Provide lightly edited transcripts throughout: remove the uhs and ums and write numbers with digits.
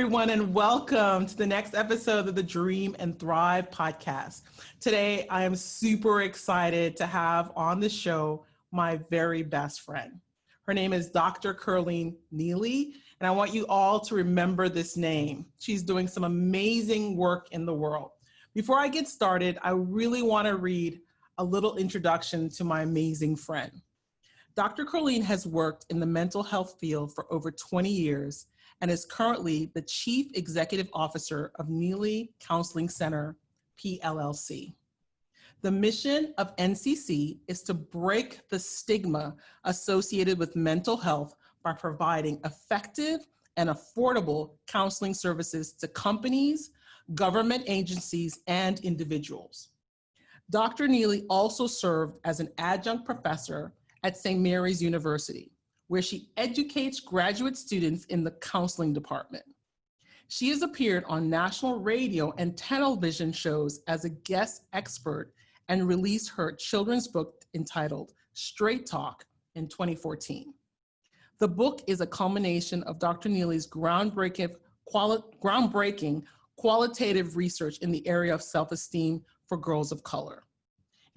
everyone, and welcome to the next episode of the Dream and Thrive podcast. Today, I am super excited to have on the show my very best friend. Her name is Dr. Kirleen Neely, and I want you all to remember this name. She's doing some amazing work in the world. Before I get started, I really want to read a little introduction to my amazing friend. Dr. Colleen has worked in the mental health field for over 20 years and is currently the Chief Executive Officer of Neely Counseling Center, PLLC. The mission of NCC is to break the stigma associated with mental health by providing effective and affordable counseling services to companies, government agencies, and individuals. Dr. Neely also served as an adjunct professor at St. Mary's University, where she educates graduate students in the counseling department. She has appeared on national radio and television shows as a guest expert and released her children's book entitled Straight Talk in 2014. The book is a culmination of Dr. Neely's groundbreaking qualitative research in the area of self-esteem for girls of color.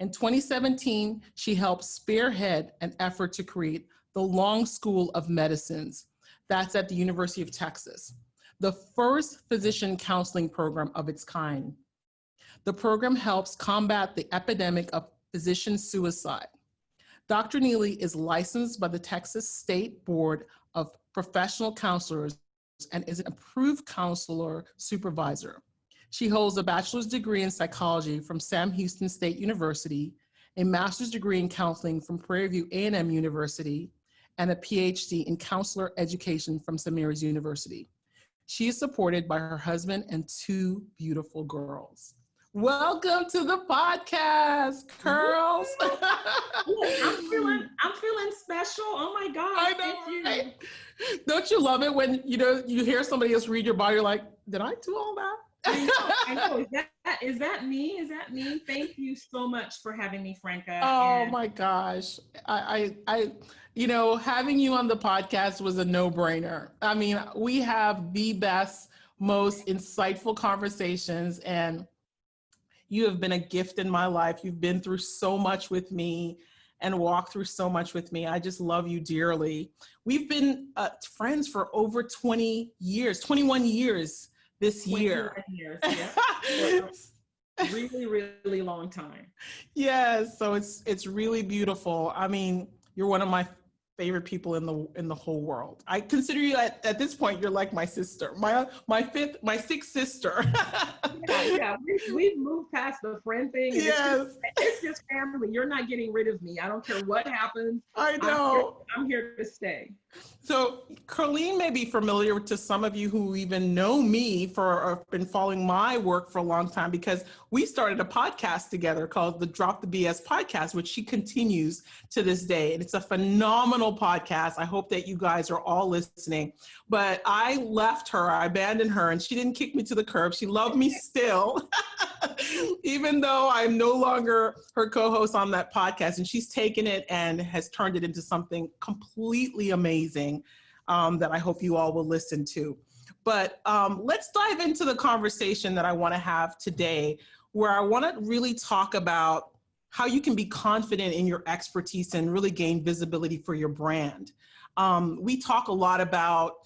In 2017, she helped spearhead an effort to create the Long School of Medicines, that's at the University of Texas, the first physician counseling program of its kind. The program helps combat the epidemic of physician suicide. Dr. Neely is licensed by the Texas State Board of Professional Counselors and is an approved counselor supervisor. She holds a bachelor's degree in psychology from Sam Houston State University, a master's degree in counseling from Prairie View A&M University, and a PhD in counselor education from St. Mary's University. She is supported by her husband and two beautiful girls. Welcome to the podcast, girls. I'm feeling special. Oh my God. I know, right? Don't you love it when you hear somebody else read your bio, you're like, did I do all that? I know. Is that me? Is that me? Thank you so much for having me, Franca. Oh my gosh. I having you on the podcast was a no-brainer. I mean, we have the best, most insightful conversations, and you have been a gift in my life. You've been through so much with me and walked through so much with me. I just love you dearly. We've been friends for over 20 years, 21 years. This year. Years, yeah. Really, really long time. Yes, so it's really beautiful. I mean, you're one of my favorite people in the whole world. I consider you at this point, you're like my sister, my sixth sister. Yeah. We've moved past the friend thing. Yes. It's just family. You're not getting rid of me. I don't care what happens. I know. I'm here to stay. So Colleen may be familiar to some of you who even know me or have been following my work for a long time, because we started a podcast together called the Drop the BS podcast, which she continues to this day. And it's a phenomenal podcast. I hope that you guys are all listening. But I left her, I abandoned her, and she didn't kick me to the curb. She loved me still, even though I'm no longer her co-host on that podcast. And she's taken it and has turned it into something completely amazing that I hope you all will listen to. But let's dive into the conversation that I want to have today, where I want to really talk about how you can be confident in your expertise and really gain visibility for your brand. We talk a lot about,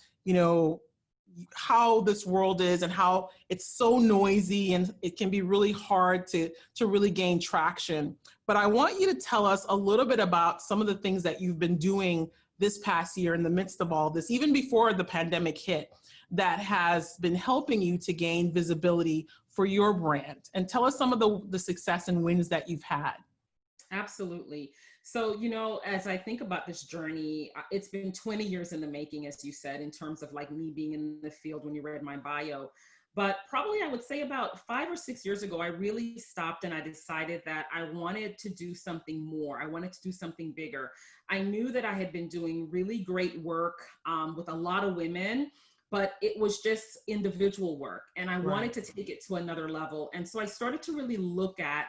how this world is and how it's so noisy and it can be really hard to really gain traction. But I want you to tell us a little bit about some of the things that you've been doing this past year in the midst of all this, even before the pandemic hit, that has been helping you to gain visibility for your brand. And tell us some of the success and wins that you've had. Absolutely. So, as I think about this journey, it's been 20 years in the making, as you said, in terms of like me being in the field when you read my bio. But probably I would say about 5 or 6 years ago, I really stopped and I decided that I wanted to do something more. I wanted to do something bigger. I knew that I had been doing really great work with a lot of women, but it was just individual work. And I wanted to take it to another level. And so I started to really look at,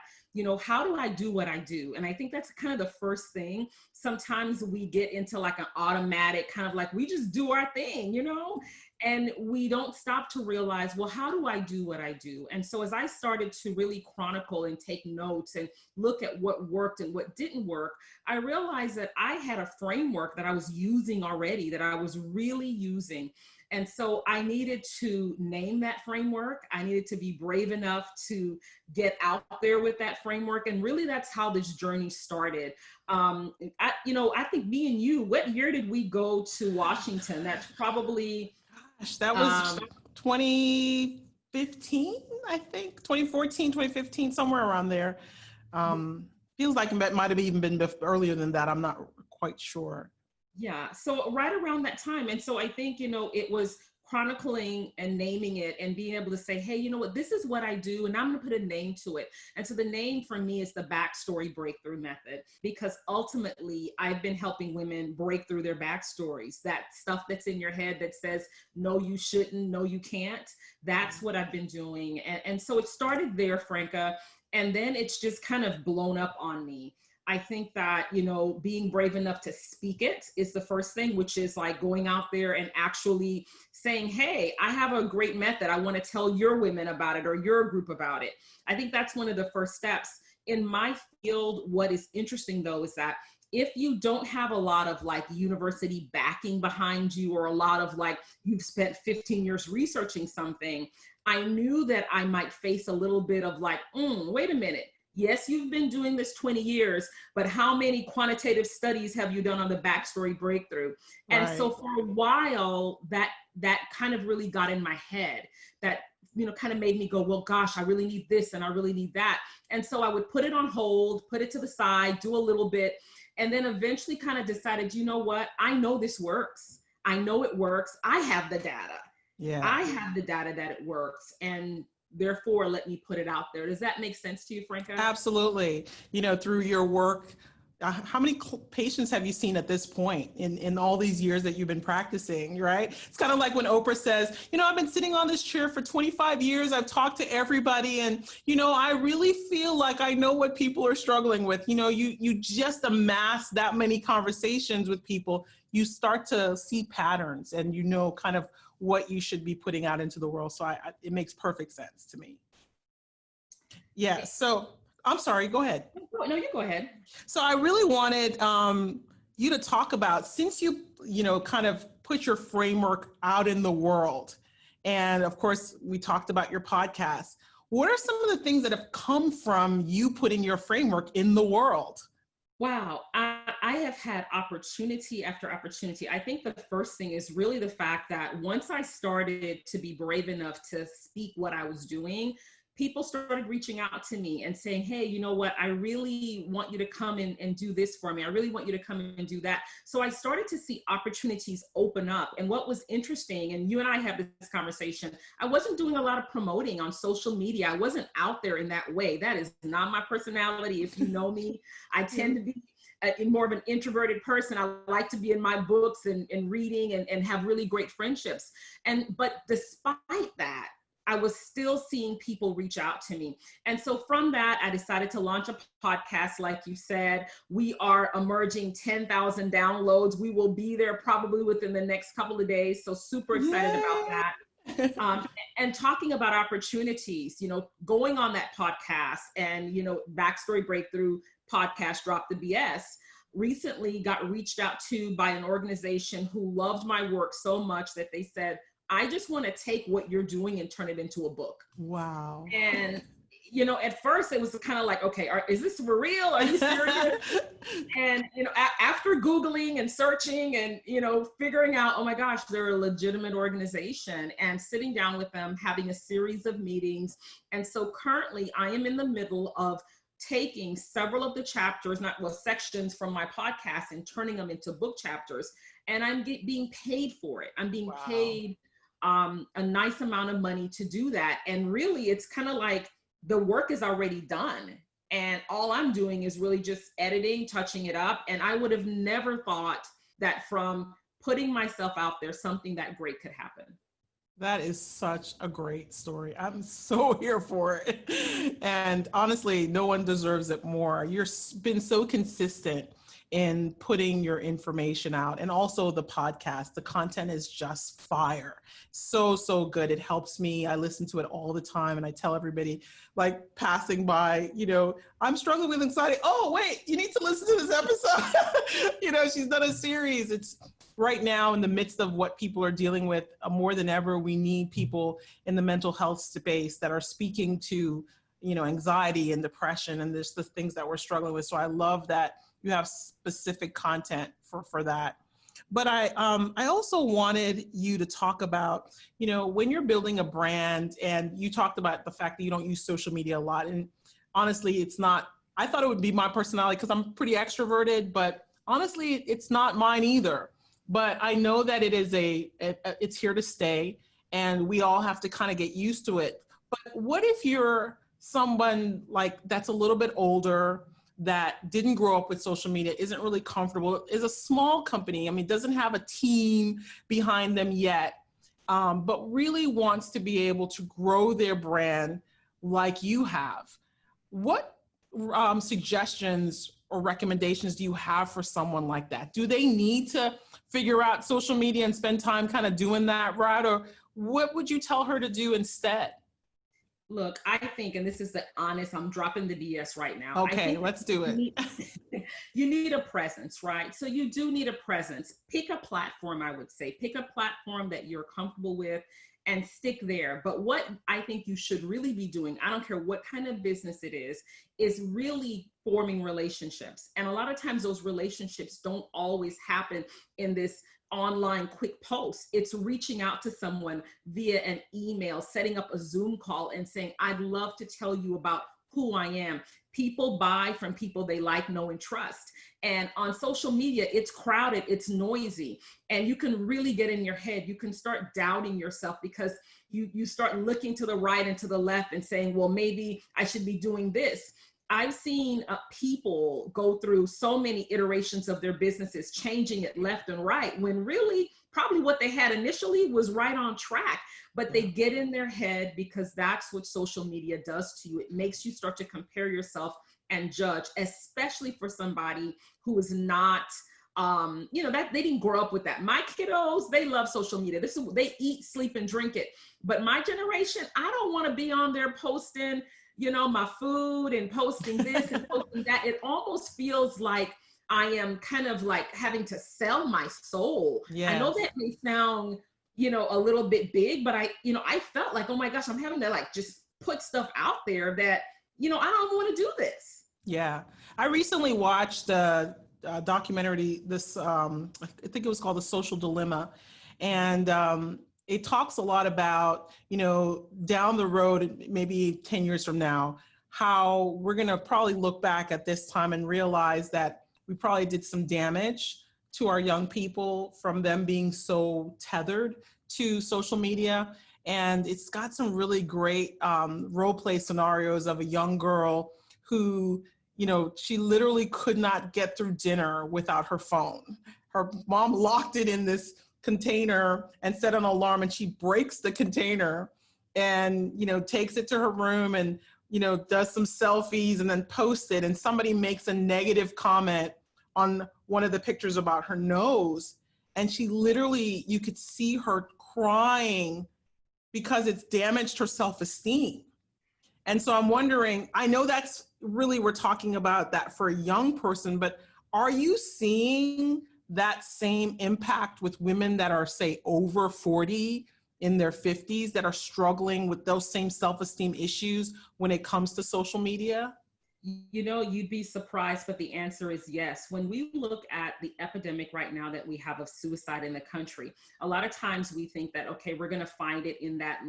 how do I do what I do? And I think that's kind of the first thing. Sometimes we get into like an automatic kind of like, we just do our thing, And we don't stop to realize, well, how do I do what I do? And so as I started to really chronicle and take notes and look at what worked and what didn't work, I realized that I had a framework that I was using already, that I was really using. And so I needed to name that framework. I needed to be brave enough to get out there with that framework. And really, that's how this journey started. I think me and you, what year did we go to Washington? That's probably Gosh, that was 2015, I think, 2014, 2015, somewhere around there. Feels like it might have even been earlier than that. I'm not quite sure. Yeah, so right around that time. And so I think, it was chronicling and naming it and being able to say, hey, you know what, this is what I do, and I'm going to put a name to it. And so the name for me is the backstory breakthrough method, because ultimately I've been helping women break through their backstories, that stuff that's in your head that says, no, you shouldn't, no, you can't. That's what I've been doing. And so it started there, Franca, and then it's just kind of blown up on me. I think that, being brave enough to speak it is the first thing, which is like going out there and actually saying, hey, I have a great method. I want to tell your women about it or your group about it. I think that's one of the first steps. In my field, what is interesting though, is that if you don't have a lot of like university backing behind you, or a lot of like, you've spent 15 years researching something, I knew that I might face a little bit of like, wait a minute. Yes, you've been doing this 20 years, but how many quantitative studies have you done on the backstory breakthrough? And Right. so for a while, that kind of really got in my head, that, kind of made me go, well, gosh, I really need this and I really need that. And so I would put it on hold, put it to the side, do a little bit, and then eventually kind of decided, you know what? I know this works. I know it works. I have the data. Yeah. I have the data that it works. And therefore, let me put it out there. Does that make sense to you, Franca? Absolutely. Through your work, how many patients have you seen at this point in all these years that you've been practicing, right? It's kind of like when Oprah says, I've been sitting on this chair for 25 years. I've talked to everybody, and, I really feel like I know what people are struggling with. You just amass that many conversations with people, you start to see patterns, and kind of what you should be putting out into the world. So it makes perfect sense to me. Yeah. So I'm sorry, go ahead. No, you go ahead. So I really wanted you to talk about, since you, kind of put your framework out in the world, and of course we talked about your podcast, what are some of the things that have come from you putting your framework in the world? Wow, I have had opportunity after opportunity. I think the first thing is really the fact that once I started to be brave enough to speak what I was doing, people started reaching out to me and saying, hey, you know what, I really want you to come and do this for me. I really want you to come and do that. So I started to see opportunities open up. And what was interesting, and you and I had this conversation, I wasn't doing a lot of promoting on social media. I wasn't out there in that way. That is not my personality. If you know me, I tend to be more of an introverted person. I like to be in my books and reading and have really great friendships. But despite that, I was still seeing people reach out to me. And so from that, I decided to launch a podcast. Like you said, we are emerging 10,000 downloads. We will be there probably within the next couple of days. So super excited about that. And talking about opportunities, going on that podcast and, Backstory Breakthrough podcast, Drop the BS, recently got reached out to by an organization who loved my work so much that they said, I just want to take what you're doing and turn it into a book. Wow. And, at first it was kind of like, okay, is this for real? Are you serious? And, after Googling and searching and, figuring out, oh my gosh, they're a legitimate organization, and sitting down with them, having a series of meetings. And so currently I am in the middle of taking several of the chapters, sections from my podcast, and turning them into book chapters. And I'm being paid for it. I'm being paid a nice amount of money to do that. And really, it's kind of like the work is already done. And all I'm doing is really just editing, touching it up. And I would have never thought that from putting myself out there, something that great could happen. That is such a great story. I'm so here for it. And honestly, no one deserves it more. You've been so consistent in putting your information out. And also the podcast, the content is just fire. So, so good. It helps me. I listen to it all the time. And I tell everybody, like passing by, I'm struggling with anxiety. Oh, wait, you need to listen to this episode. She's done a series. It's right now in the midst of what people are dealing with more than ever. We need people in the mental health space that are speaking to, anxiety and depression and there's the things that we're struggling with. So I love that you have specific content for that. But I also wanted you to talk about, when you're building a brand, and you talked about the fact that you don't use social media a lot. And honestly, it's not, I thought it would be my personality because I'm pretty extroverted, but honestly, it's not mine either. But I know that it is it's here to stay, and we all have to kind of get used to it. But what if you're someone like that's a little bit older, that didn't grow up with social media, isn't really comfortable, is a small company, doesn't have a team behind them yet, but really wants to be able to grow their brand like you have? What suggestions or recommendations do you have for someone like that? Do they need to figure out social media and spend time kind of doing that, right? Or what would you tell her to do instead? Look, I think, and this is the honest, I'm dropping the BS right now. Okay, let's do it. You need a presence, right? So you do need a presence. Pick a platform, I would say. Pick a platform that you're comfortable with and stick there. But what I think you should really be doing, I don't care what kind of business it is really forming relationships. And a lot of times those relationships don't always happen in this online quick post. It's reaching out to someone via an email, setting up a Zoom call and saying, I'd love to tell you about who I am. People buy from people they like, know, and trust. And on social media, it's crowded, it's noisy, and you can really get in your head. You can start doubting yourself because you start looking to the right and to the left and saying, well, maybe I should be doing this. I've seen people go through so many iterations of their businesses, changing it left and right, when really probably what they had initially was right on track, but they get in their head because that's what social media does to you. It makes you start to compare yourself and judge, especially for somebody who is not, that they didn't grow up with that. My kiddos, they love social media. They eat, sleep, and drink it. But my generation, I don't want to be on there posting my food and posting this and posting that. It almost feels like I am kind of like having to sell my soul. Yes. I know that may sound, a little bit big, but I felt like, oh my gosh, I'm having to like just put stuff out there that, I don't want to do this. Yeah. I recently watched a documentary, I think it was called The Social Dilemma. And it talks a lot about, down the road, maybe 10 years from now, how we're going to probably look back at this time and realize that we probably did some damage to our young people from them being so tethered to social media. And it's got some really great role play scenarios of a young girl who, she literally could not get through dinner without her phone. Her mom locked it in this container and set an alarm, and she breaks the container and takes it to her room and does some selfies and then posts it, and somebody makes a negative comment on one of the pictures about her nose, and she literally, you could see her crying because it's damaged her self-esteem. And so I'm wondering, I know that's really, we're talking about that for a young person, but are you seeing that same impact with women that are, say, over 40, in their 50s, that are struggling with those same self-esteem issues when it comes to social media? You'd be surprised, but the answer is yes. When we look at the epidemic right now that we have of suicide in the country, a lot of times we think that, okay, we're going to find it in that,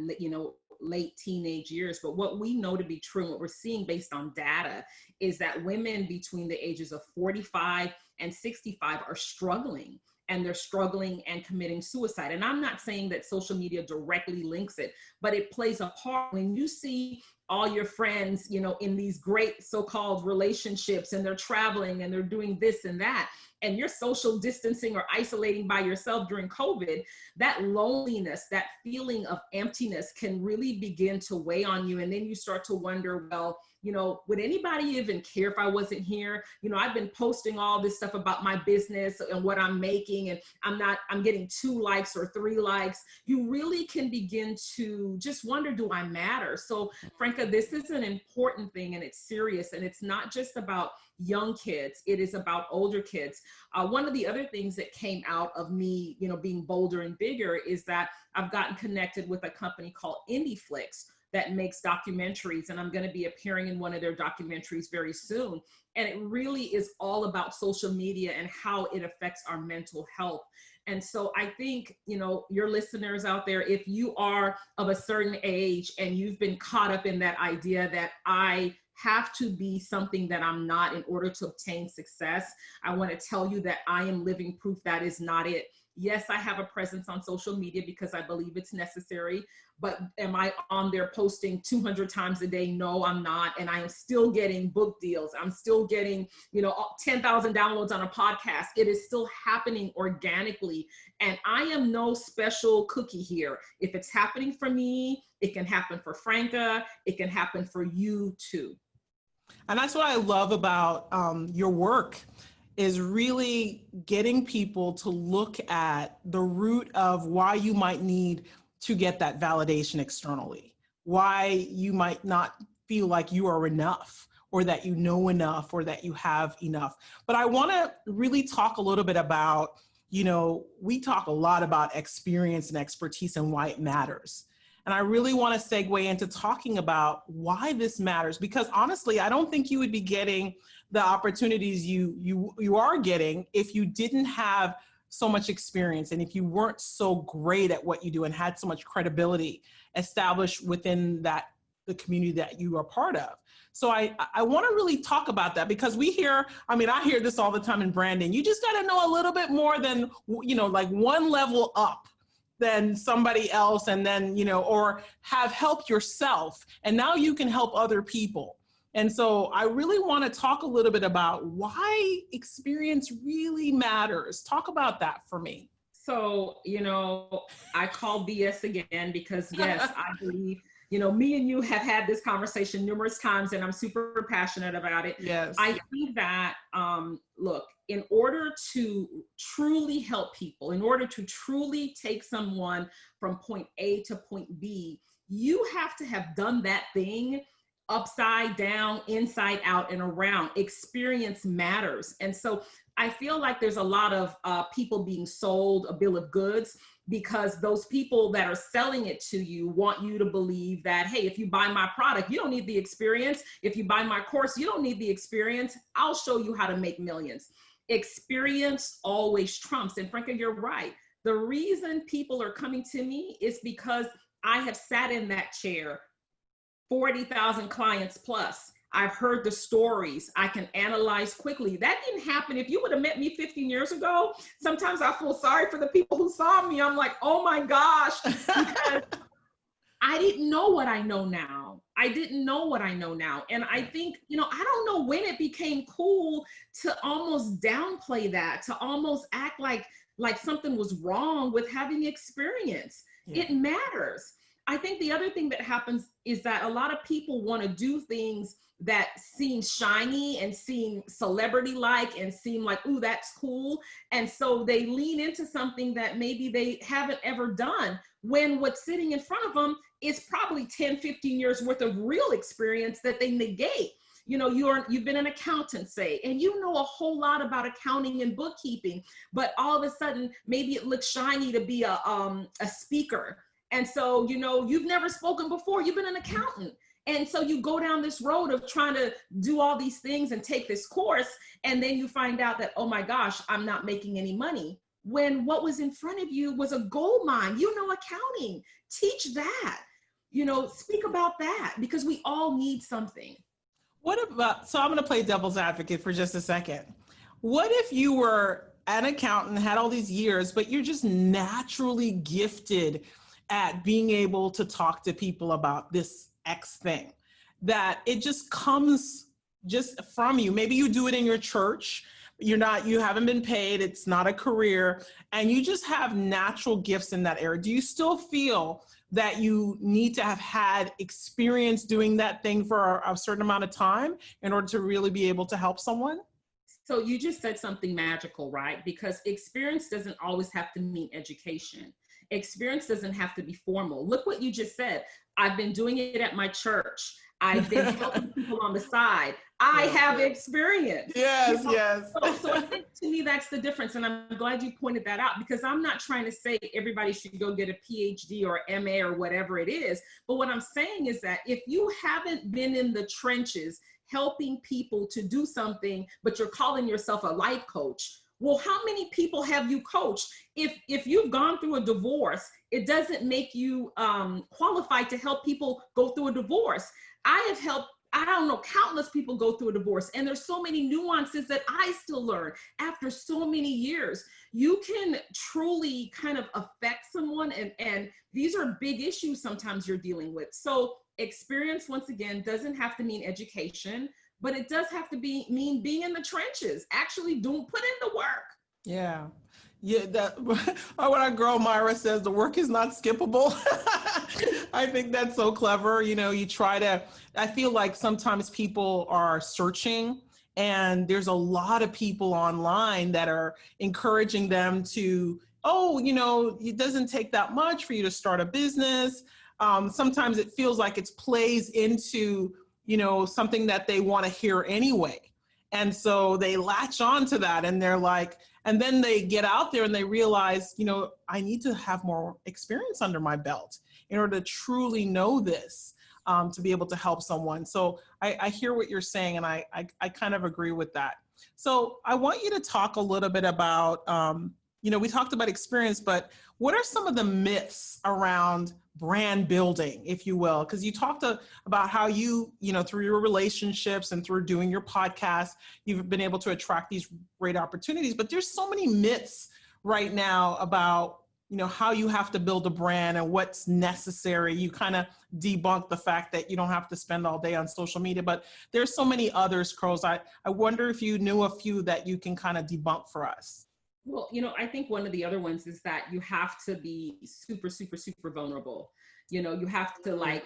late teenage years. But what we know to be true, and what we're seeing based on data, is that women between the ages of 45 and 65 are struggling. And they're struggling and committing suicide. And I'm not saying that social media directly links it, but it plays a part. When you see all your friends, you know, in these great so-called relationships, and they're traveling and they're doing this and that, and you're social distancing or isolating by yourself during COVID, that loneliness, that feeling of emptiness can really begin to weigh on you. And then you start to wonder, well, you know, would anybody even care if I wasn't here? You know, I've been posting all this stuff about my business and what I'm making, and I'm getting 2 likes or 3 likes. You really can begin to just wonder, do I matter? So Franca, this is an important thing, and it's serious, and it's not just about young kids, it is about older kids. One of the other things that came out of me, you know, being bolder and bigger is that I've gotten connected with a company called IndieFlix that makes documentaries, and I'm going to be appearing in one of their documentaries very soon. And it really is all about social media and how it affects our mental health. And so I think, you know, your listeners out there, if you are of a certain age and you've been caught up in that idea that I have to be something that I'm not in order to obtain success, I want to tell you that I am living proof that is not it. Yes, I have a presence on social media because I believe it's necessary, but am I on there posting 200 times a day? No, I'm not. And I am still getting book deals. I'm still getting, you know, 10,000 downloads on a podcast. It is still happening organically. And I am no special cookie here. If it's happening for me, it can happen for Franca. It can happen for you too. And that's what I love about your work, is really getting people to look at the root of why you might need to get that validation externally, why you might not feel like you are enough, or that you know enough, or that you have enough. But I want to really talk a little bit about, you know, we talk a lot about experience and expertise and why it matters. And I really want to segue into talking about why this matters, because honestly, I don't think you would be getting the opportunities you are getting if you didn't have so much experience, and if you weren't so great at what you do and had so much credibility established within the community that you are part of. So I want to really talk about that, because we hear, I mean, I hear this all the time in branding. You just got to know a little bit more than, you know, like one level up than somebody else, and then, you know, or have helped yourself, and now you can help other people. And so I really want to talk a little bit about why experience really matters. Talk about that for me. So, you know, I call BS again because yes, I believe, you know, me and you have had this conversation numerous times, and I'm super passionate about it. Yes. I think that, look, in order to truly help people, in order to truly take someone from point A to point B, you have to have done that thing upside down, inside out, and around. Experience matters. And so I feel like there's a lot of people being sold a bill of goods, because those people that are selling it to you want you to believe that, hey, if you buy my product, you don't need the experience. If you buy my course, you don't need the experience. I'll show you how to make millions. Experience always trumps. And Franca, you're right. The reason people are coming to me is because I have sat in that chair, 40,000 clients plus. I've heard the stories. I can analyze quickly. That didn't happen. If you would have met me 15 years ago, sometimes I feel sorry for the people who saw me. I'm like, oh my gosh, because I didn't know what I know now. I didn't know what I know now. And I think, you know, I don't know when it became cool to almost downplay that, to almost act like something was wrong with having experience. Yeah. It matters. I think the other thing that happens is that a lot of people want to do things that seem shiny and seem celebrity-like and seem like, ooh, that's cool. And so they lean into something that maybe they haven't ever done, when what's sitting in front of them is probably 10, 15 years worth of real experience that they negate. You know, you've been an accountant, say, and you know a whole lot about accounting and bookkeeping, but all of a sudden, maybe it looks shiny to be a speaker. And so, you know, you've never spoken before, you've been an accountant. And so you go down this road of trying to do all these things and take this course, and then you find out that, oh my gosh, I'm not making any money. When what was in front of you was a gold mine. You know accounting, teach that, you know, speak about that, because we all need something. What about, so I'm going to play devil's advocate for just a second. What if you were an accountant, had all these years, but you're just naturally gifted at being able to talk to people about this X thing? that it just comes just from you. Maybe you do it in your church. You haven't been paid. It's not a career, and you just have natural gifts in that area. Do you still feel that you need to have had experience doing that thing for a certain amount of time in order to really be able to help someone? So you just said something magical, right? Because experience doesn't always have to mean education. Experience doesn't have to be formal. Look what you just said. I've been doing it at my church. I've been helping people on the side. I have experience. Yes, You know? yes. So I think to me, that's the difference. And I'm glad you pointed that out, because I'm not trying to say everybody should go get a PhD or MA or whatever it is. But what I'm saying is that if you haven't been in the trenches helping people to do something, but you're calling yourself a life coach, well, how many people have you coached? If you've gone through a divorce, it doesn't make you qualified to help people go through a divorce. I have helped, I don't know, countless people go through a divorce, and there's so many nuances that I still learn after so many years. You can truly kind of affect someone, and these are big issues sometimes you're dealing with. So experience, once again, doesn't have to mean education, but it does have to mean being in the trenches, actually put in the work. Yeah. Yeah, that when our girl Myra says the work is not skippable. I think that's so clever. I feel like sometimes people are searching, and there's a lot of people online that are encouraging them to, it doesn't take that much for you to start a business. Sometimes it feels like it plays into, something that they want to hear anyway. And so they latch on to that, and they're like, and then they get out there and they realize, I need to have more experience under my belt in order to truly know this, to be able to help someone. So I hear what you're saying, and I kind of agree with that. So I want you to talk a little bit about, we talked about experience, but what are some of the myths around brand building, if you will? Because you talked about how you, through your relationships and through doing your podcast, you've been able to attract these great opportunities. But there's so many myths right now about, how you have to build a brand and what's necessary. You kind of debunk the fact that you don't have to spend all day on social media, but there's so many others, Crows. I wonder if you knew a few that you can kind of debunk for us. Well, I think one of the other ones is that you have to be super, super, super vulnerable. You have to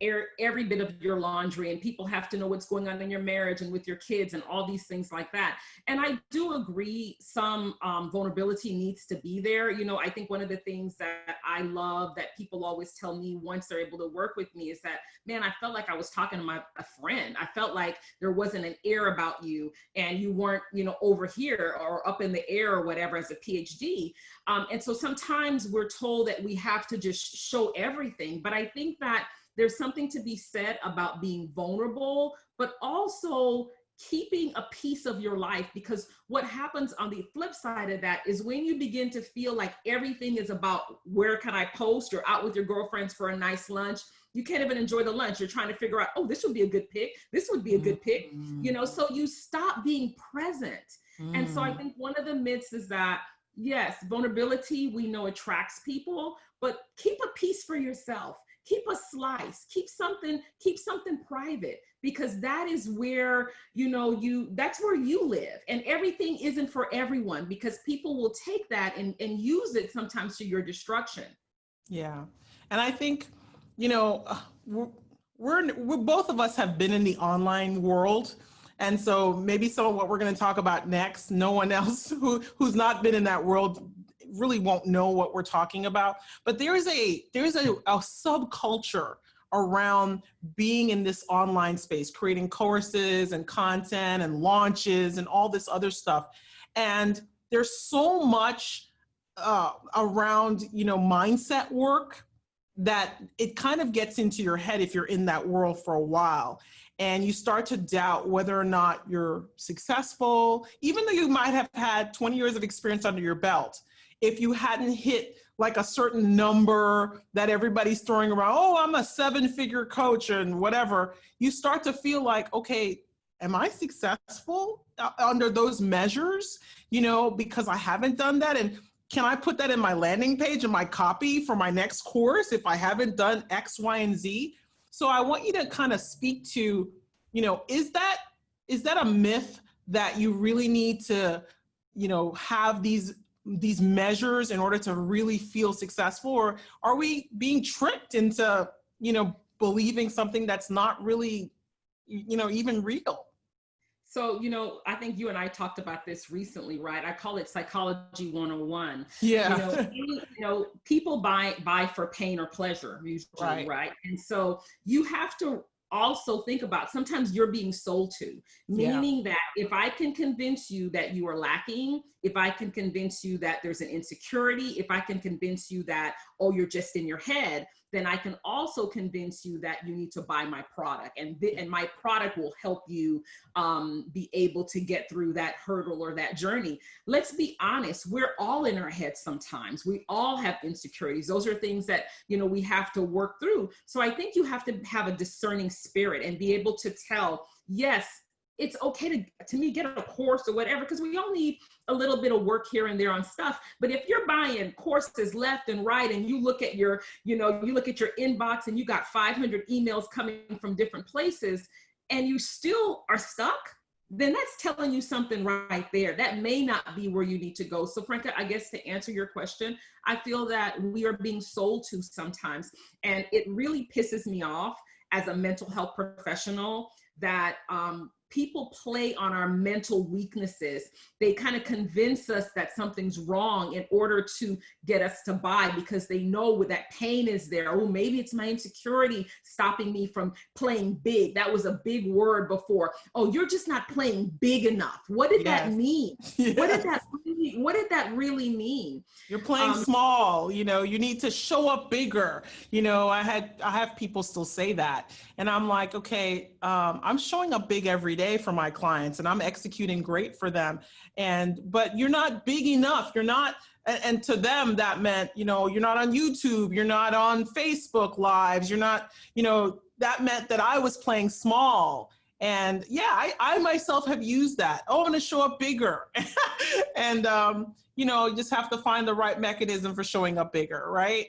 air every bit of your laundry, and people have to know what's going on in your marriage and with your kids and all these things like that. And I do agree some vulnerability needs to be there. I think one of the things that I love that people always tell me once they're able to work with me is that, man, I felt like I was talking to a friend. I felt like there wasn't an air about you, and you weren't, over here or up in the air or whatever as a PhD. And so sometimes we're told that we have to just show everything. But I think that there's something to be said about being vulnerable, but also keeping a piece of your life, because what happens on the flip side of that is when you begin to feel like everything is about where can I post, or out with your girlfriends for a nice lunch, you can't even enjoy the lunch. You're trying to figure out, oh, this would be a good pick. This would be a good pick, so you stop being present. And so I think one of the myths is that, yes, vulnerability, we know attracts people, but keep a piece for yourself. Keep a slice, keep something private, because that is where, that's where you live, and everything isn't for everyone, because people will take that and use it sometimes to your destruction. Yeah. And I think, we're both of us have been in the online world. And so maybe some of what we're going to talk about next, no one else who's not been in that world really won't know what we're talking about. But there's a subculture around being in this online space, creating courses and content and launches and all this other stuff. And there's so much around, mindset work that it kind of gets into your head if you're in that world for a while. And you start to doubt whether or not you're successful, even though you might have had 20 years of experience under your belt. If you hadn't hit like a certain number that everybody's throwing around, oh, I'm a 7-figure coach and whatever, you start to feel like, okay, am I successful under those measures? Because I haven't done that. And can I put that in my landing page and my copy for my next course if I haven't done X, Y, and Z? So I want you to kind of speak to, is that a myth that you really need to, have these measures in order to really feel successful? Or are we being tricked into, believing something that's not really, even real? So, I think you and I talked about this recently, right? I call it psychology 101. Yeah. People buy for pain or pleasure usually, right? And so you have to also think about, sometimes you're being sold to, Yeah. meaning that if I can convince you that you are lacking, if I can convince you that there's an insecurity, if I can convince you that, oh, you're just in your head, then I can also convince you that you need to buy my product, and my product will help you be able to get through that hurdle or that journey. Let's be honest, we're all in our heads sometimes. We all have insecurities. Those are things that, we have to work through. So I think you have to have a discerning spirit and be able to tell, yes, it's okay to me, get a course or whatever, because we all need a little bit of work here and there on stuff. But if you're buying courses left and right, and you look at your, you look at your inbox and you got 500 emails coming from different places, and you still are stuck, then that's telling you something right there. That may not be where you need to go. So Franca, I guess to answer your question, I feel that we are being sold to sometimes. And it really pisses me off as a mental health professional that people play on our mental weaknesses. They kind of convince us that something's wrong in order to get us to buy, because they know that pain is there. Oh, maybe it's my insecurity stopping me from playing big. That was a big word before. Oh, you're just not playing big enough. What did that mean? Yes. What did that really mean? You're playing small, you need to show up bigger. I have people still say that. And I'm like, okay, I'm showing up big every day for my clients, and I'm executing great for them. But you're not big enough. You're not, and to them that meant, you're not on YouTube, you're not on Facebook Lives, you're not, that meant that I was playing small. And yeah, I myself have used that. Oh, I'm going to show up bigger. And, you just have to find the right mechanism for showing up bigger, right?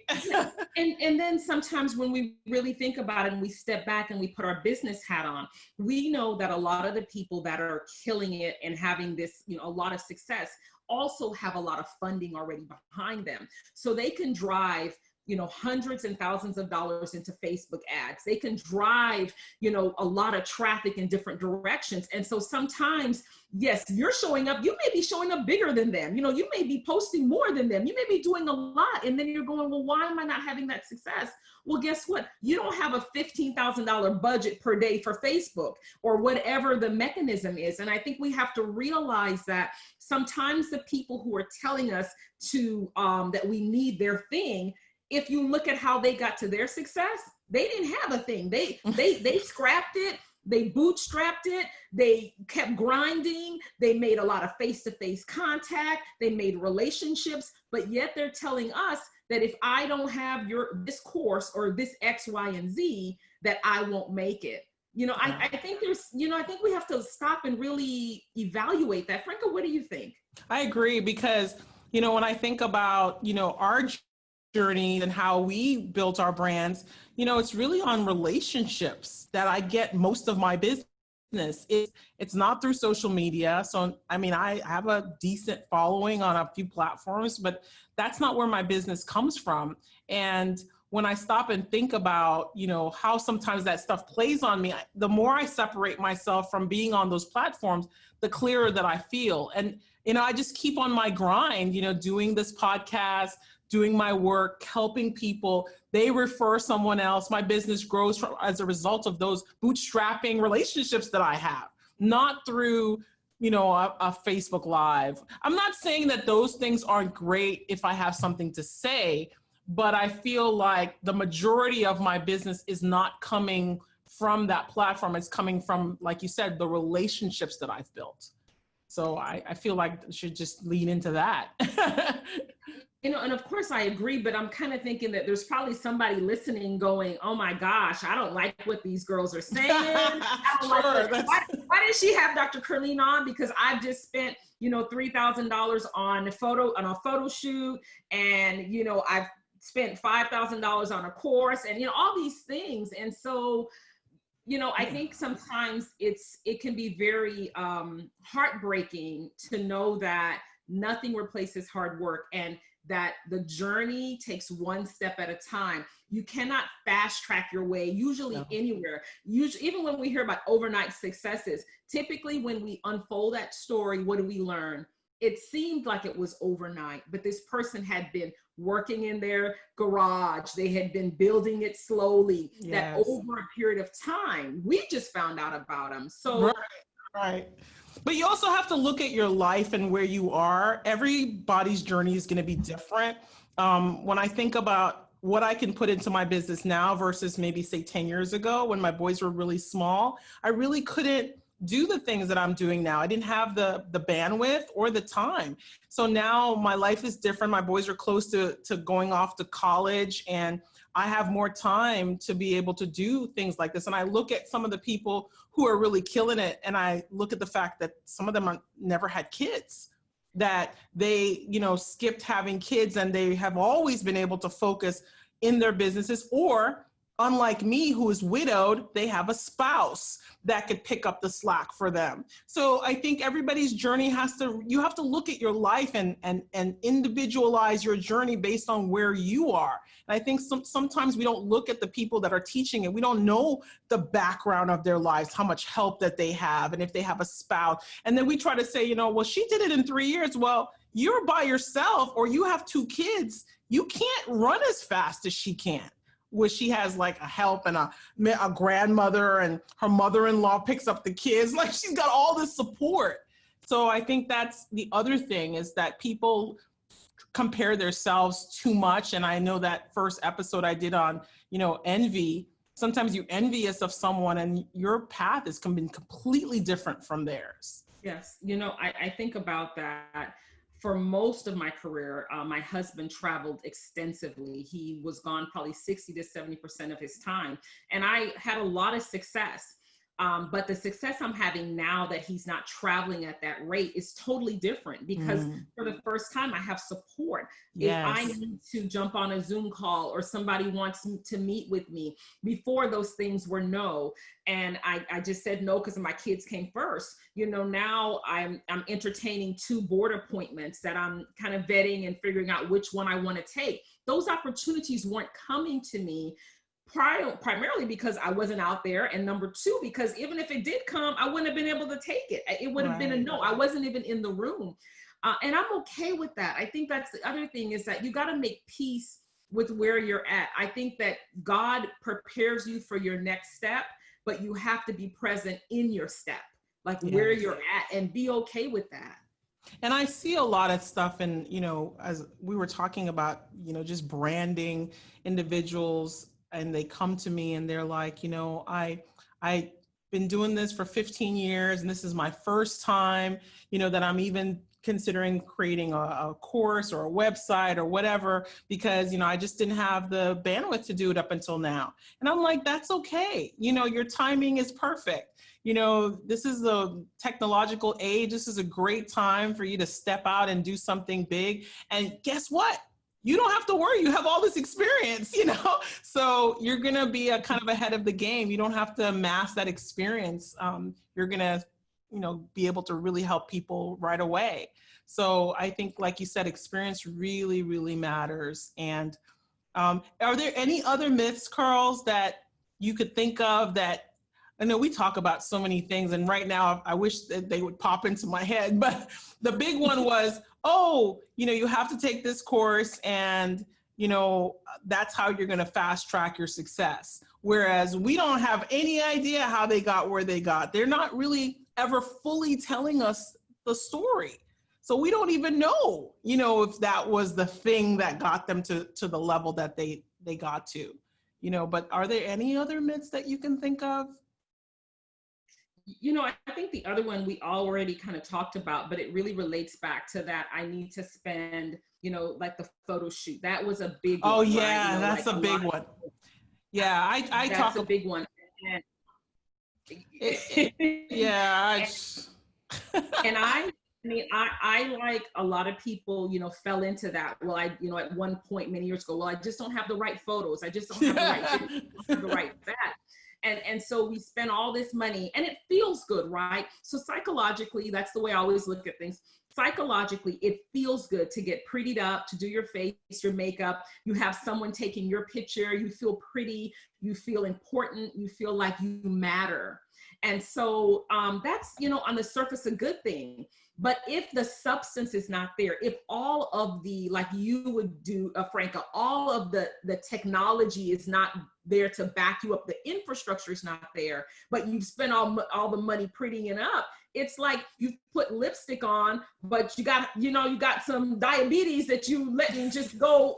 And then sometimes when we really think about it and we step back and we put our business hat on, we know that a lot of the people that are killing it and having this, a lot of success also have a lot of funding already behind them. So they can drive hundreds and thousands of dollars into Facebook ads. They can drive, a lot of traffic in different directions. And so sometimes, yes, you're showing up, you may be showing up bigger than them. You may be posting more than them. You may be doing a lot. And then you're going, well, why am I not having that success? Well, guess what? You don't have a $15,000 budget per day for Facebook or whatever the mechanism is. And I think we have to realize that sometimes the people who are telling us to, that we need their thing, if you look at how they got to their success, they didn't have a thing. They scrapped it. They bootstrapped it. They kept grinding. They made a lot of face-to-face contact. They made relationships, but yet they're telling us that if I don't have this course or this X, Y, and Z, that I won't make it. I think I think we have to stop and really evaluate that. Franca, what do you think? I agree, because, when I think about, our journey and how we built our brands, it's really on relationships that I get most of my business. It's not through social media. So, I have a decent following on a few platforms, but that's not where my business comes from. And when I stop and think about, how sometimes that stuff plays on me, the more I separate myself from being on those platforms, the clearer that I feel. And, I just keep on my grind, doing this podcast, doing my work, helping people. They refer someone else. My business grows as a result of those bootstrapping relationships that I have, not through, a Facebook Live. I'm not saying that those things aren't great if I have something to say, but I feel like the majority of my business is not coming from that platform. It's coming from, like you said, the relationships that I've built. So I feel like I should just lean into that. And of course I agree, but I'm kind of thinking that there's probably somebody listening going, oh my gosh, I don't like what these girls are saying. Why did she have Dr. Kirleen on? Because I've just spent, $3,000 on a photo shoot. And, I've spent $5,000 on a course and, you know, all these things. And so, you know, I think sometimes it can be very heartbreaking to know that nothing replaces hard work, and that the journey takes one step at a time. You cannot fast track your way, usually anywhere. Usually, even when we hear about overnight successes, typically when we unfold that story, what do we learn? It seemed like it was overnight, but this person had been working in their garage. They had been building it slowly, that over a period of time. We just found out about them. So, right. But you also have to look at your life and where you are. Everybody's journey is going to be different. When I think about what I can put into my business now versus maybe say 10 years ago when my boys were really small, I really couldn't do the things that I'm doing now. I didn't have the bandwidth or the time. So now my life is different. My boys are close to going off to college, and I have more time to be able to do things like this. And I look at some of the people who are really killing it, and I look at the fact that some of them never had kids, that they, you know, skipped having kids, and they have always been able to focus in their businesses, or unlike me, who is widowed, they have a spouse that could pick up the slack for them. So I think everybody's journey you have to look at your life and individualize your journey based on where you are. And I think sometimes we don't look at the people that are teaching it. We don't know the background of their lives, how much help that they have, and if they have a spouse. And then we try to say, you know, well, she did it in 3 years. Well, you're by yourself, or you have 2 kids. You can't run as fast as she can, where she has like a help and a grandmother, and her mother-in-law picks up the kids. Like, she's got all this support. So I think that's the other thing, is that people compare themselves too much. And I know that first episode I did on, you know, envy, sometimes you're envious of someone and your path is been completely different from theirs. Yes. You know, I think about that. For most of my career, my husband traveled extensively. He was gone probably 60 to 70% of his time. And I had a lot of success. But the success I'm having now that he's not traveling at that rate is totally different, because for the first time I have support. Yes. If I need to jump on a Zoom call, or somebody wants to meet with me, before those things were no. And I just said no because my kids came first. You know, now I'm entertaining 2 board appointments that I'm kind of vetting and figuring out which one I want to take. Those opportunities weren't coming to me primarily because I wasn't out there, and number 2, because even if it did come, I wouldn't have been able to take it. It would have been a no. I wasn't even in the room. And I'm okay with that. I think that's the other thing, is that you got to make peace with where you're at. I think that God prepares you for your next step, but you have to be present in your step, like where you're at, and be okay with that. And I see a lot of stuff, and, you know, as we were talking about, you know, just branding individuals, and they come to me and they're like, you know, I've been doing this for 15 years and this is my first time, you know, that I'm even considering creating a course or a website or whatever, because, you know, I just didn't have the bandwidth to do it up until now. And I'm like, that's okay. You know, your timing is perfect. You know, this is the technological age. This is a great time for you to step out and do something big. And guess what? You don't have to worry. You have all this experience, you know, so you're going to be kind of ahead of the game. You don't have to amass that experience. You're going to, you know, be able to really help people right away. So I think, like you said, experience really, really matters. And are there any other myths, Carls, that you could think of that, I know we talk about so many things, and right now I wish that they would pop into my head, but the big one was, oh, you know, you have to take this course and, you know, that's how you're going to fast track your success. Whereas we don't have any idea how they got where they got. They're not really ever fully telling us the story. So we don't even know, you know, if that was the thing that got them to the level that they got to, you know. But are there any other myths that you can think of? You know, I think the other one we already kind of talked about, but it really relates back to that. I need to spend, you know, like the photo shoot. That was a big one. Oh yeah, right? You know, that's like a big one. Yeah, I that's talk a big one. Yeah. And I I mean, I like a lot of people, you know, fell into that. Well, you know, at one point many years ago, well, I just don't have the right photos. I just don't have the right video, I don't have the right that. And so we spend all this money and it feels good, right? So psychologically, that's the way I always look at things. Psychologically, it feels good to get prettied up, to do your face, your makeup. You have someone taking your picture, you feel pretty, you feel important, you feel like you matter. And so that's, you know, on the surface, a good thing. But if the substance is not there, if all of the, like you would do, Franca, all of the technology is not there to back you up, the infrastructure is not there, but you've spent all the money prettying up, it's like you put lipstick on, but you got, you know, you got some diabetes that you letting just go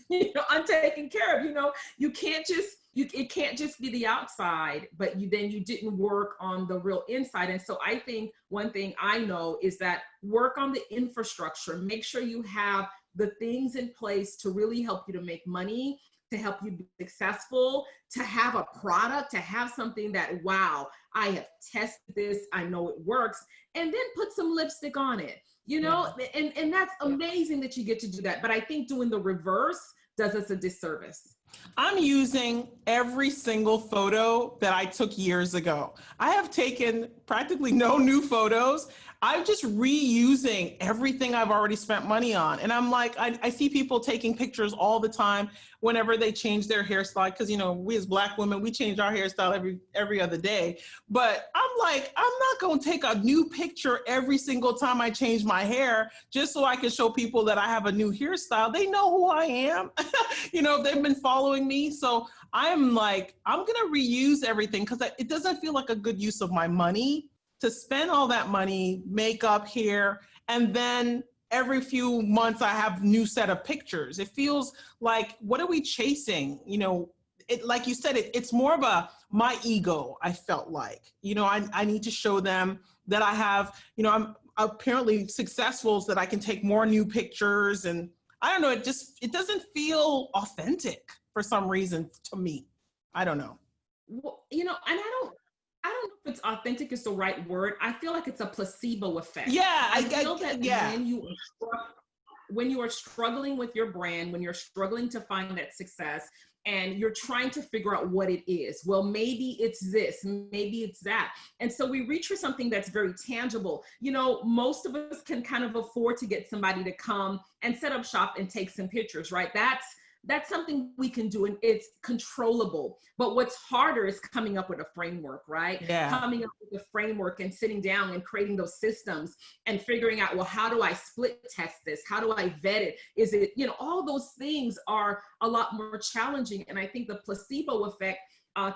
you know, untaken care of. You know, you can't just, it can't just be the outside, but then you didn't work on the real inside. And so I think one thing I know is that work on the infrastructure, make sure you have the things in place to really help you to make money, to help you be successful, to have a product, to have something that, wow, I have tested this, I know it works, and then put some lipstick on it, you know, and that's amazing that you get to do that. But I think doing the reverse does us a disservice. I'm using every single photo that I took years ago. I have taken practically no new photos. I'm just reusing everything I've already spent money on. And I'm like, I see people taking pictures all the time whenever they change their hairstyle, because, you know, we as Black women, we change our hairstyle every other day. But I'm like, I'm not going to take a new picture every single time I change my hair just so I can show people that I have a new hairstyle. They know who I am. You know, they've been following me. So I'm like, I'm going to reuse everything because it doesn't feel like a good use of my money to spend all that money, makeup, hair, and then every few months I have new set of pictures. It feels like, what are we chasing? You know, like you said, it's more of my ego, I felt like. You know, I need to show them that I have, you know, I'm apparently successful so that I can take more new pictures. And I don't know, it doesn't feel authentic for some reason to me. I don't know. Well, you know, and I don't know if it's authentic is the right word. I feel like it's a placebo effect. Yeah, I feel that yeah. when you are struggling with your brand, when you're struggling to find that success, and you're trying to figure out what it is. Well, maybe it's this, maybe it's that. And so we reach for something that's very tangible. You know, most of us can kind of afford to get somebody to come and set up shop and take some pictures, right? That's something we can do, and it's controllable. But what's harder is coming up with a framework, right? Yeah. Coming up with a framework and sitting down and creating those systems and figuring out, well, how do I split test this? How do I vet it? Is it, you know, all those things are a lot more challenging. And I think the placebo effect,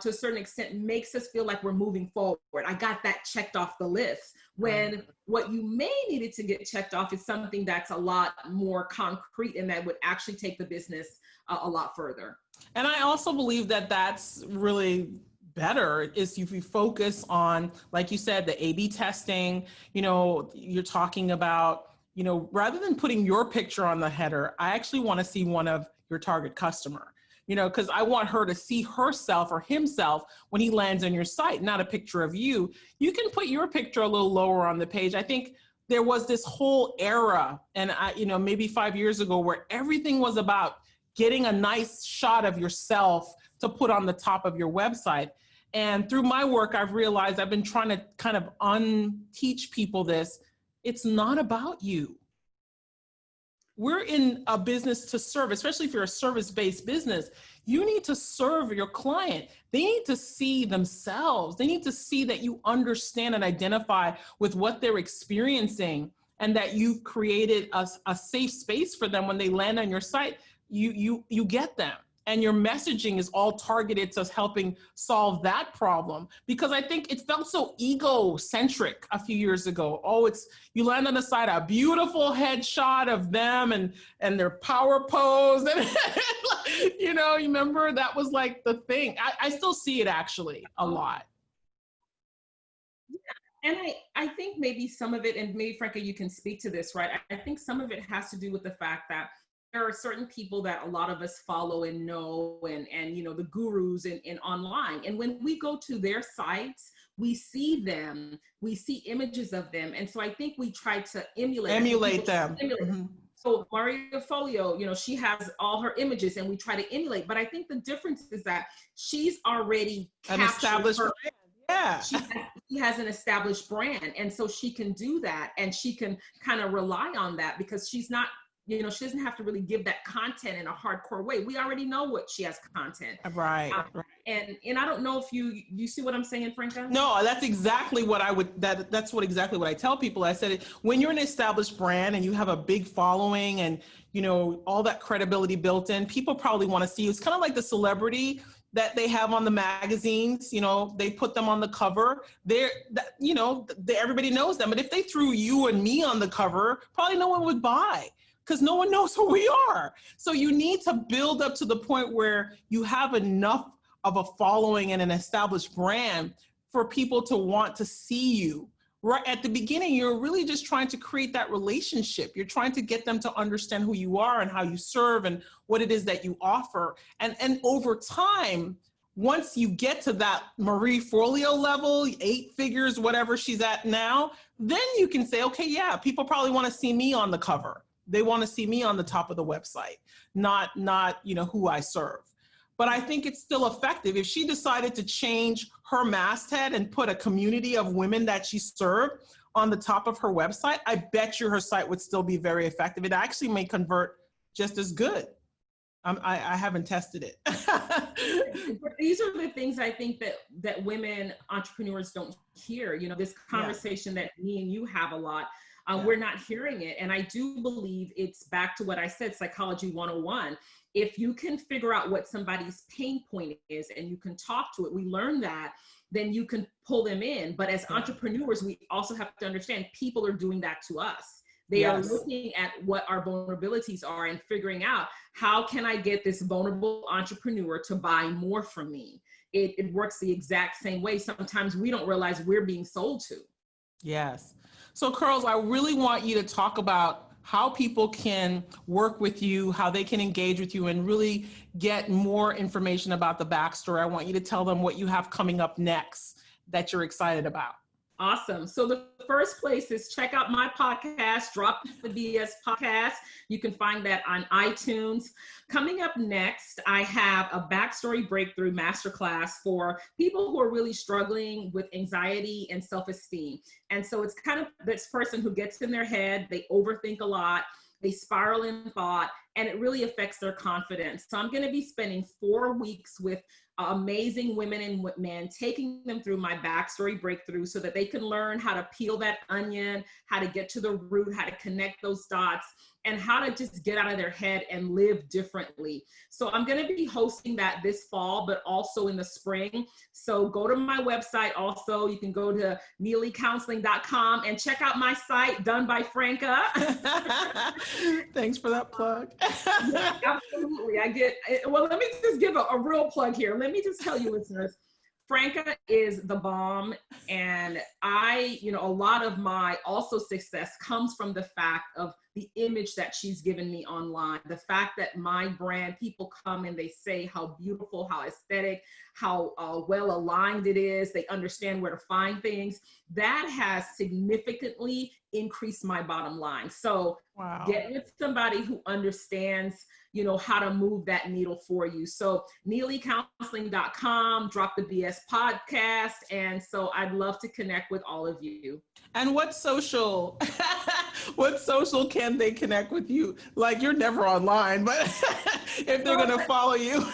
to a certain extent, makes us feel like we're moving forward. I got that checked off the list. When what you may needed to get checked off is something that's a lot more concrete and that would actually take the business a lot further. And I also believe that that's really better is if you focus on, like you said, the A/B testing. You know, you're talking about, you know, rather than putting your picture on the header, I actually want to see one of your target customer, you know, because I want her to see herself or himself when he lands on your site, not a picture of you. You can put your picture a little lower on the page. I think there was this whole era, and you know, maybe 5 years ago, where everything was about getting a nice shot of yourself to put on the top of your website. And through my work, I've realized I've been trying to kind of unteach people this. It's not about you. We're in a business to serve, especially if you're a service-based business. You need to serve your client. They need to see themselves. They need to see that you understand and identify with what they're experiencing, and that you've created a safe space for them when they land on your site. You get them, and your messaging is all targeted to helping solve that problem. Because I think it felt so egocentric a few years ago. Oh, you land on the site, a beautiful headshot of them and their power pose, and you know, you remember that was like the thing. I still see it actually a lot. And I think maybe some of it, and maybe Franca, you can speak to this, right? I think some of it has to do with the fact that there are certain people that a lot of us follow and know, and you know, the gurus in online. And when we go to their sites, we see them, we see images of them. And so I think we try to emulate them. So Maria Folio, she has all her images and we try to emulate. But I think the difference is that she's already an established brand. Yeah. She has an established brand. And so she can do that and she can kind of rely on that because she's not, she doesn't have to really give that content in a hardcore way. We already know what she has content. Right. And I don't know if you see what I'm saying, Franca? No, that's exactly what I would, that's exactly what I tell people. I said, when you're an established brand and you have a big following and, all that credibility built in, people probably want to see you. It's kind of like the celebrity that they have on the magazines, they put them on the cover. Everybody knows them. But if they threw you and me on the cover, probably no one would buy, because no one knows who we are. So you need to build up to the point where you have enough of a following and an established brand for people to want to see you. Right at the beginning, you're really just trying to create that relationship. You're trying to get them to understand who you are and how you serve and what it is that you offer. And over time, once you get to that Marie Forleo level, 8 figures, whatever she's at now, then you can say, okay, yeah, people probably want to see me on the cover. They want to see me on the top of the website, not who I serve. But I think it's still effective. If she decided to change her masthead and put a community of women that she served on the top of her website, I bet you her site would still be very effective. It actually may convert just as good. I haven't tested it. These are the things I think that women entrepreneurs don't hear. This conversation that me and you have a lot. We're not hearing it. And I do believe it's back to what I said, Psychology 101. If you can figure out what somebody's pain point is and you can talk to it, we learn that, then you can pull them in. But as entrepreneurs, we also have to understand people are doing that to us. They are looking at what our vulnerabilities are and figuring out, how can I get this vulnerable entrepreneur to buy more from me? It works the exact same way. Sometimes we don't realize we're being sold to. Yes. So Curls, I really want you to talk about how people can work with you, how they can engage with you and really get more information about the backstory. I want you to tell them what you have coming up next that you're excited about. Awesome. So the first place is check out my podcast, Drop the BS Podcast. You can find that on iTunes. Coming up next, I have a backstory breakthrough masterclass for people who are really struggling with anxiety and self-esteem. And so it's kind of this person who gets in their head, they overthink a lot, they spiral in thought, and it really affects their confidence. So I'm going to be spending 4 weeks with amazing women and men, taking them through my backstory breakthrough so that they can learn how to peel that onion, how to get to the root, how to connect those dots, and how to just get out of their head and live differently. So I'm going to be hosting that this fall, but also in the spring. So go to my website. Also, you can go to neelycounseling.com and check out my site, done by Franca. Thanks for that plug. Yeah, absolutely. Well, let me just give a real plug here. Let me just tell you, listeners, Franca is the bomb. And a lot of my also success comes from the fact of the image that she's given me online. The fact that my brand, people come and they say how beautiful, how aesthetic, how well aligned it is. They understand where to find things. That has significantly increased my bottom line. So get with somebody who understands, how to move that needle for you. So neelycounseling.com, Drop the BS Podcast. And so I'd love to connect with all of you. And what social can they connect with you? Like, you're never online, but if they're going to follow you.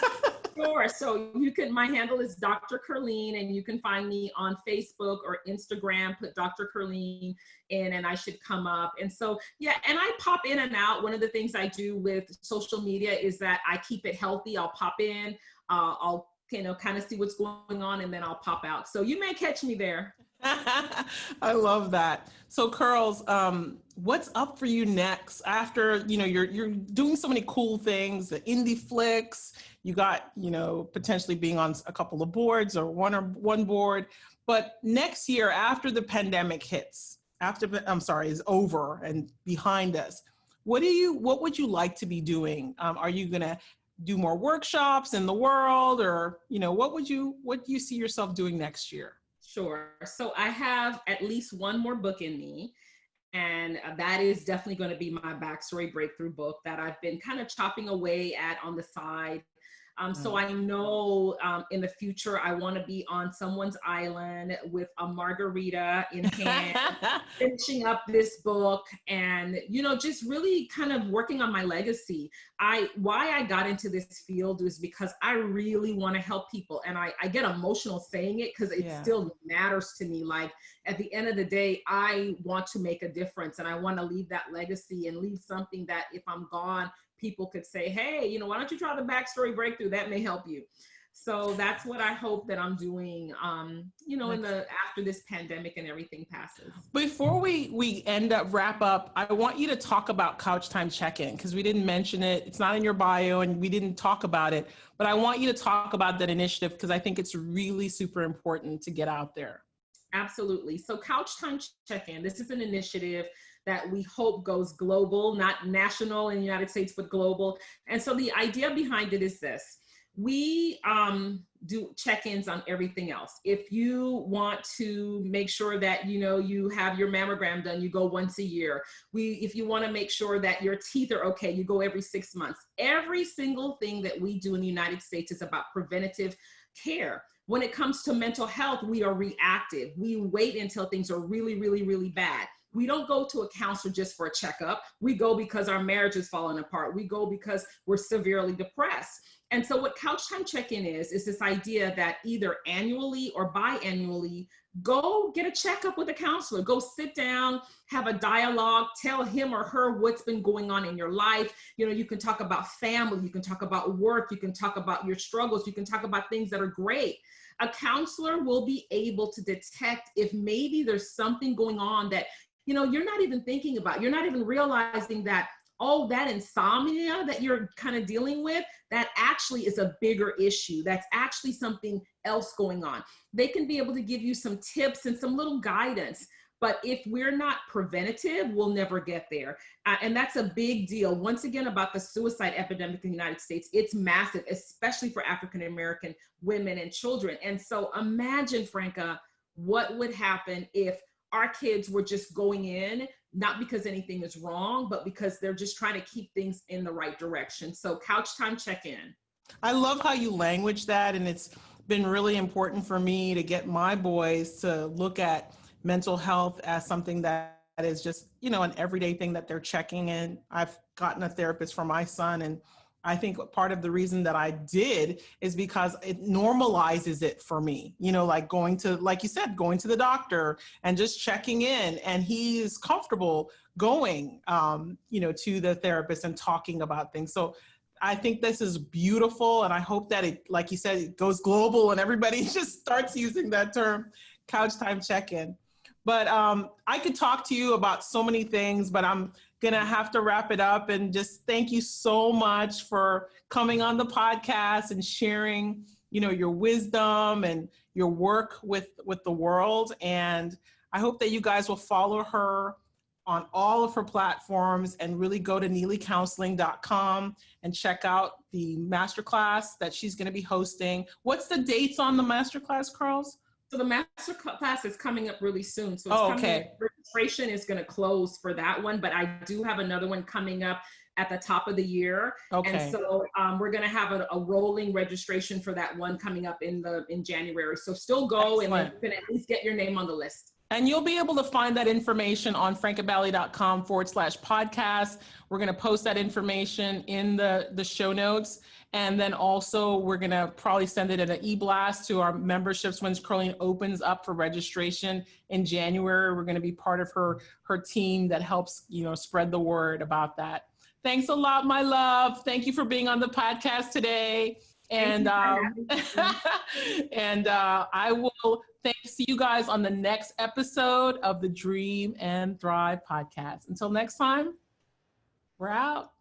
Sure. So my handle is Dr. Kirleen, and you can find me on Facebook or Instagram, put Dr. Kirleen in and I should come up. And so, and I pop in and out. One of the things I do with social media is that I keep it healthy. I'll pop in, I'll kind of see what's going on, and then I'll pop out. So you may catch me there. I love that. So Curls, what's up for you next after, you're doing so many cool things, the indie flicks, you got, potentially being on a couple of boards or one board, but next year after the pandemic is over and behind us, what would you like to be doing? Are you going to do more workshops in the world, or, what do you see yourself doing next year? Sure. So I have at least one more book in me. And that is definitely going to be my backstory breakthrough book that I've been kind of chopping away at on the side. So I know in the future, I want to be on someone's island with a margarita in hand, finishing up this book and, you know, just really kind of working on my legacy. Why I got into this field was because I really want to help people. And I get emotional saying it because it still matters to me. Like at the end of the day, I want to make a difference and I want to leave that legacy and leave something that if I'm gone, people could say, hey, you know, why don't you try the backstory breakthrough? That may help you. So that's what I hope that I'm doing, you know, after this pandemic and everything passes. Before we wrap up, I want you to talk about Couch Time Check-In because we didn't mention it. It's not in your bio and we didn't talk about it, but I want you to talk about that initiative because I think it's really super important to get out there. Absolutely. So Couch Time Check-In, this is an initiative that we hope goes global, not national in the United States, but global. And so the idea behind it is this. We do check-ins on everything else. If you want to make sure that, you know, you have your mammogram done, you go once a year. If you want to make sure that your teeth are okay, you go every 6 months. Every single thing that we do in the United States is about preventative care. When it comes to mental health, we are reactive. We wait until things are really, really, really bad. We don't go to a counselor just for a checkup. We go because our marriage is falling apart. We go because we're severely depressed. And so what Couch Time Check-In is this idea that either annually or biannually, go get a checkup with a counselor. Go sit down, have a dialogue, tell him or her what's been going on in your life. You know, you can talk about family, you can talk about work, you can talk about your struggles, you can talk about things that are great. A counselor will be able to detect if maybe there's something going on that, you know, you're not even thinking about. You're not even realizing that, oh, that insomnia that you're kind of dealing with, that actually is a bigger issue. That's actually something else going on. They can be able to give you some tips and some little guidance. But if we're not preventative, we'll never get there. And that's a big deal. Once again, about the suicide epidemic in the United States, it's massive, especially for African-American women and children. And so imagine, Franca, what would happen if our kids were just going in, not because anything is wrong, but because they're just trying to keep things in the right direction. So Couch Time Check-In. I love how you language that. And it's been really important for me to get my boys to look at mental health as something that is just, you know, an everyday thing that they're checking in. I've gotten a therapist for my son, and I think part of the reason that I did is because it normalizes it for me, you know, like going to, like you said, going to the doctor and just checking in, and he is comfortable going, you know, to the therapist and talking about things. So I think this is beautiful. And I hope that it, like you said, it goes global and everybody just starts using that term, Couch Time Check-In. But I could talk to you about so many things, but I'm going to have to wrap it up. And just thank you so much for coming on the podcast and sharing, you know, your wisdom and your work with the world. And I hope that you guys will follow her on all of her platforms and really go to neelycounseling.com and check out the masterclass that she's going to be hosting. What's the dates on the masterclass, Carls? So the Masterclass is coming up really soon. So it's coming up. Registration is going to close for that one, but I do have another one coming up at the top of the year. Okay. And so we're going to have a rolling registration for that one coming up in January. So still go. Excellent. And then you can at least get your name on the list. And you'll be able to find that information on francabali.com/podcast. We're going to post that information in the show notes. And then also we're going to probably send it in an e-blast to our memberships when Kirleen opens up for registration in January. We're going to be part of her team that helps, you know, spread the word about that. Thanks a lot, my love. Thank you for being on the podcast today. And I will see you guys on the next episode of the Dream and Thrive podcast. Until next time, we're out.